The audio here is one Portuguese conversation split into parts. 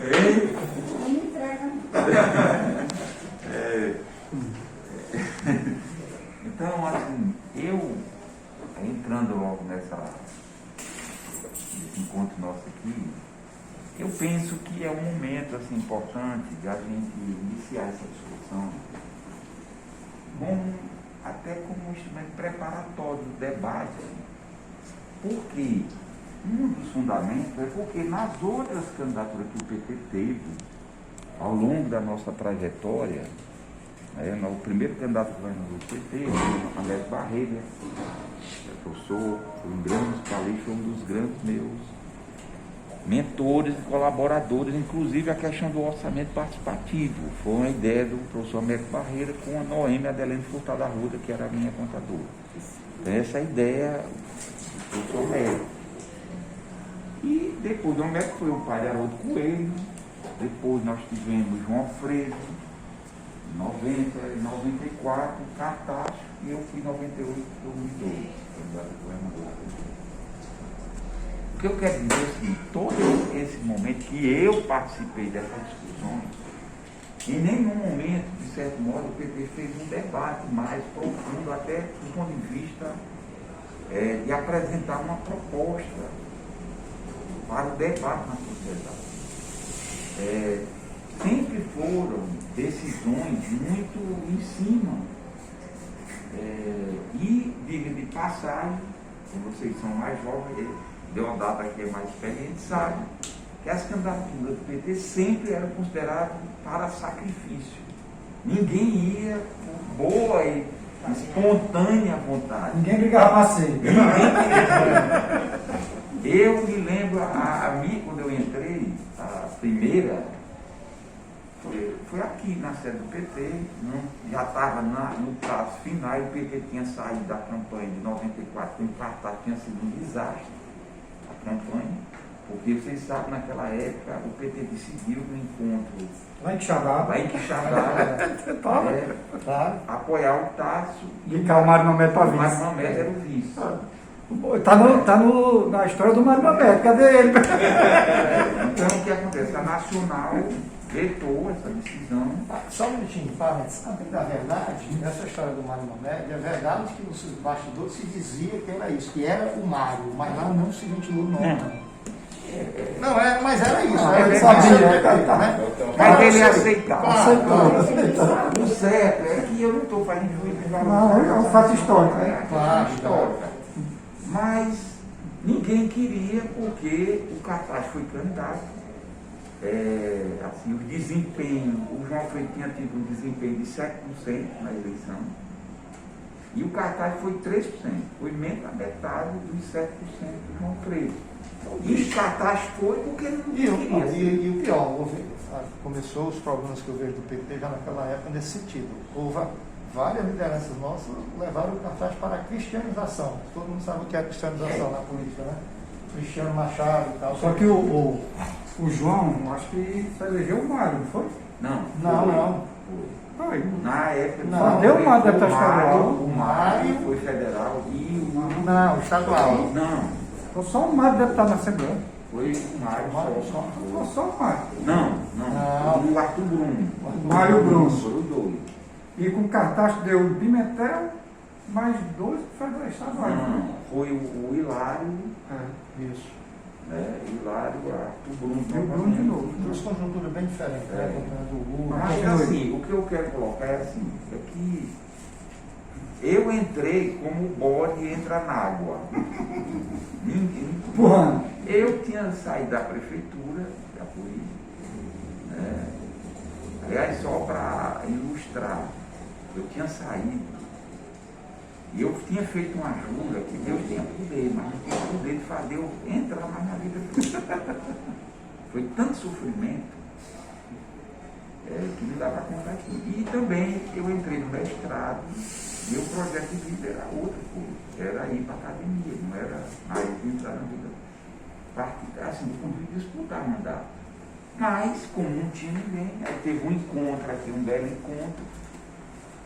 Ei? Não me entrega. Então, assim, eu entrando logo nesse encontro nosso aqui, eu penso que é um momento assim, importante de a gente iniciar essa discussão até como um instrumento preparatório do debate. Porque um dos fundamentos é porque nas outras candidaturas que o PT teve ao longo da nossa trajetória, o primeiro candidato governador do PT, o Américo Barreira, professor, foi um grande musicalista, foi um dos grandes meus mentores e colaboradores, inclusive a questão do orçamento participativo. Foi uma ideia do professor Américo Barreira com a Noêmia Adelene Furtado Arruda, que era a minha contadora. Então, essa é a ideia do professor Américo. E depois do Américo foi o pai de Haroldo Coelho, depois nós tivemos João Freire, em 90, em 94, Cartacho, e eu fui em 98, 2002, candidato a governador. O que eu quero dizer é o seguinte, todo esse momento que eu participei dessas discussões, em nenhum momento, de certo modo, o PT fez um debate mais profundo, até do ponto de vista de apresentar uma proposta para o debate na sociedade. Sempre foram decisões muito em cima. E, diga de passagem, como vocês são mais jovens, Deodato aqui é mais experiente, sabe que as candidaturas do PT sempre eram consideradas para sacrifício. Ninguém ia por boa e espontânea vontade. Ninguém brigava macio. Eu me lembro, a mim, quando eu entrei, a primeira, foi aqui na sede do PT, já estava no prazo final, e o PT tinha saído da campanha de 94, quando o cartaz tinha sido um desastre, a campanha, porque vocês sabem, naquela época, o PT decidiu no encontro Lá em Quixadá, apoiar o Tássio e o Mário Mamed para o Mário vice. Mamed era o vice. Está na história do Mário Mamed, cadê ele? Então, o que acontece? A Nacional vetou essa decisão. Só um minutinho, parênteses. A bem da verdade, essa história do Mário Mamed, é verdade que nos bastidores se dizia que era isso, que era o Mário, mas lá não se ventilou o nome. Não, mas era isso. Ele sabia, Mas ele aceitava. Aceitou. O certo é que eu não estou fazendo juízo de valor. Não, é um fato histórico. É fato histórico. Mas ninguém queria, porque o Cartaz foi candidato. Assim, o desempenho, o João Freire tinha tido um desempenho de 7% na eleição. E o Cartaz foi 3%. Foi menos da metade dos 7% do João Freire. E o Cartaz foi porque não queria. E o pior, começou os problemas que eu vejo do PT já naquela época nesse sentido. Houve várias lideranças nossas levaram o Cartaz para a cristianização. Todo mundo sabe o que é a cristianização na política, né? Cristiano Machado e tal. Só que o João, acho que só elegeu o Mário, não foi? Não. Foi. Na época Não, deu uma deputada federal. O Mário foi federal e o. Não, estadual. Não, Foi só o Mário deputado na Assembleia. foi o Mário só. Foi só o Mário. Não. O Arthur Bruno. Mário Bruno. Foram os dois. E com cartaz deu o Pimentel, mais 2 federais estaduais. Não, foi o Hilário, Isso. Hilário, Arthur Bruno. E o Bruno de novo. Duas conjunturas bem diferentes, né? Do Lula. Mas assim, o que eu quero colocar é assim, é que eu entrei como o bode entra na água. Empurrando. Eu tinha saído da prefeitura, da polícia, aliás, só para ilustrar, eu tinha saído e eu tinha feito uma jura que Deus tinha poder, mas não tinha poder de fazer eu entrar mais na vida política. Foi tanto sofrimento que não dava para contar aqui. E também eu entrei no mestrado, meu projeto de vida era outro, era ir para a academia, não era entrar na vida partidária, assim, do ponto de disputar mandato. Mas, como não tinha ninguém, aí teve um encontro aqui, um belo encontro,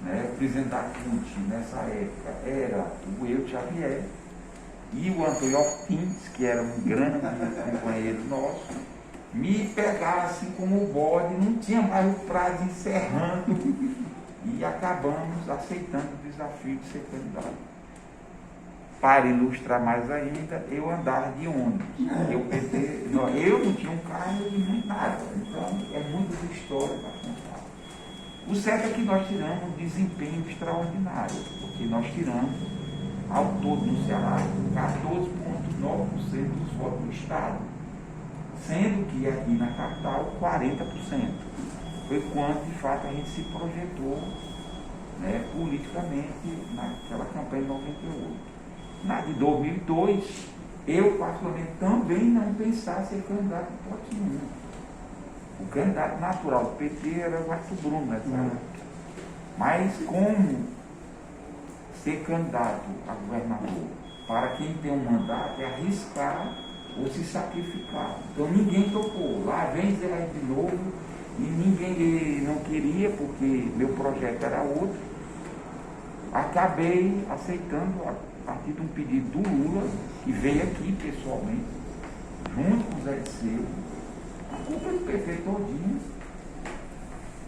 né? O presidente da CUT nessa época era o Eu Xavier e o Antônio Ortins, que era um grande companheiro nosso, me pegaram assim como o bode, não tinha mais o prazo encerrando e acabamos aceitando o desafio de ser candidato. Para ilustrar mais ainda, eu andava de ônibus. Eu não tinha um carro e nada, então é muita história para contar. O certo é que nós tiramos um desempenho extraordinário, porque nós tiramos, ao todo no Ceará, 14,9% dos votos do Estado, sendo que aqui na capital 40%. Foi quando de fato a gente se projetou, né, politicamente naquela campanha de 98. Na de 2002, eu particularmente também não pensava ser candidato em hipótese nenhuma. O candidato natural do PT era o Arthur Bruno nessa época. Mas como ser candidato a governador para quem tem um mandato é arriscar ou se sacrificar. Então ninguém topou. Lá vem Zé de novo e ninguém não queria porque meu projeto era outro. Acabei aceitando a partir de um pedido do Lula, que veio aqui pessoalmente, junto com o Zé Disseu, a culpa do PT todinho,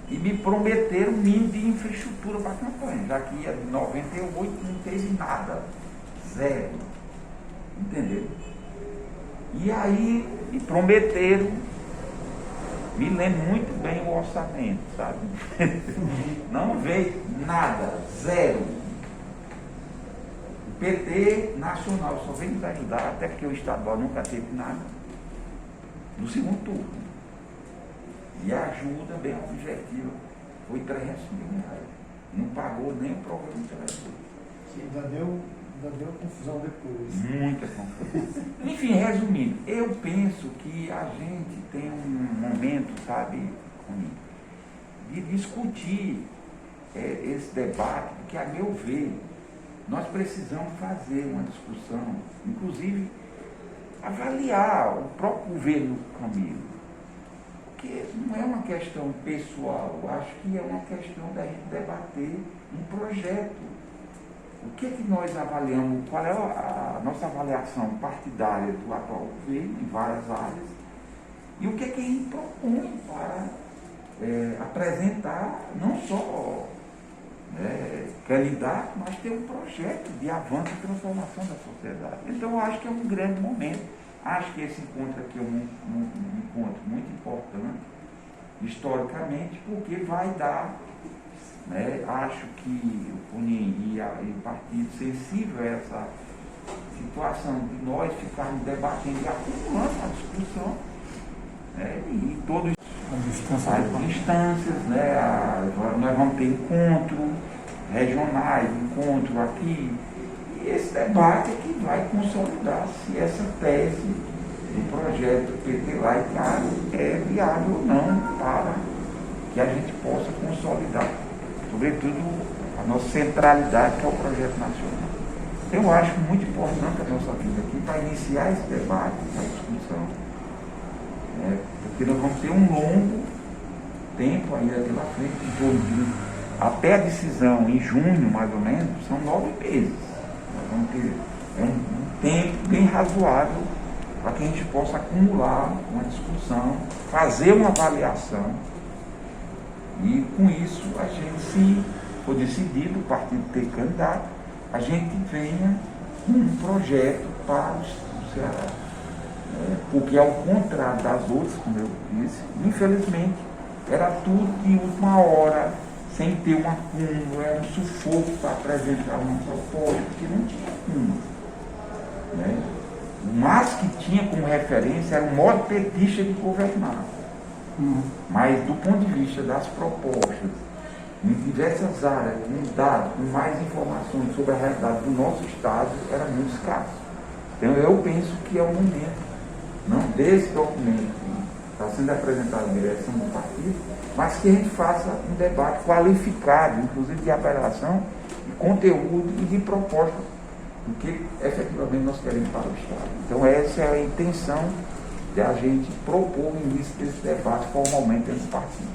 e me prometeram um mínimo de infraestrutura para a campanha, já que em 98 não teve nada, zero, entendeu? E aí me prometeram, me lembro muito bem o orçamento, sabe? Não veio nada, zero. O PT nacional só veio nos ajudar, até porque o estadual nunca teve nada, no segundo turno. E a ajuda bem objetiva foi 300 mil reais. Não pagou nem o programa de televisão. Ainda deu confusão depois. Muita confusão. Enfim, resumindo, eu penso que a gente tem um momento, sabe, de discutir esse debate, porque, a meu ver, nós precisamos fazer uma discussão, inclusive avaliar o próprio governo Camilo, porque não é uma questão pessoal, eu acho que é uma questão da gente debater um projeto. O que é que nós avaliamos, qual é a nossa avaliação partidária do atual governo em várias áreas, e o que é que a gente propõe para apresentar não só candidato, mas ter um projeto de avanço e transformação da sociedade. Então eu acho que é um grande momento. Acho que esse encontro aqui é um encontro muito importante, historicamente, porque vai dar, acho que o CUNIM e o partido sensível a essa situação de nós ficarmos debatendo e acumulando a discussão, e todos as instâncias, nós vamos ter encontro regionais, encontro aqui, e esse debate é que vai consolidar se essa tese do projeto PT lá e cá é viável ou não para que a gente possa consolidar, sobretudo a nossa centralidade, que é o projeto nacional. Eu acho muito importante a nossa vida aqui para iniciar esse debate, essa discussão, porque nós vamos ter um longo tempo ainda pela frente, em torno de, até a decisão em junho, mais ou menos, são 9 meses. Nós vamos ter um tempo bem razoável para que a gente possa acumular uma discussão, fazer uma avaliação e, com isso, a gente, se for decidido o partido ter candidato, a gente venha com um projeto para o Ceará. Porque, ao contrário das outras, como eu disse, infelizmente, era tudo de última hora, sem ter um acúmulo, era um sufoco para apresentar uma proposta, porque não tinha acúmulo. O máximo que tinha como referência era o modo petista de governar. Mas, do ponto de vista das propostas, em diversas áreas, com dados, com mais informações sobre a realidade do nosso Estado, era muito escasso. Então, eu penso que é o momento, não desse documento que está sendo apresentado na direção do partido, mas que a gente faça um debate qualificado, inclusive de apelação, de conteúdo e de proposta, do que efetivamente nós queremos para o Estado. Então, essa é a intenção de a gente propor o início desse debate formalmente dentro do partido.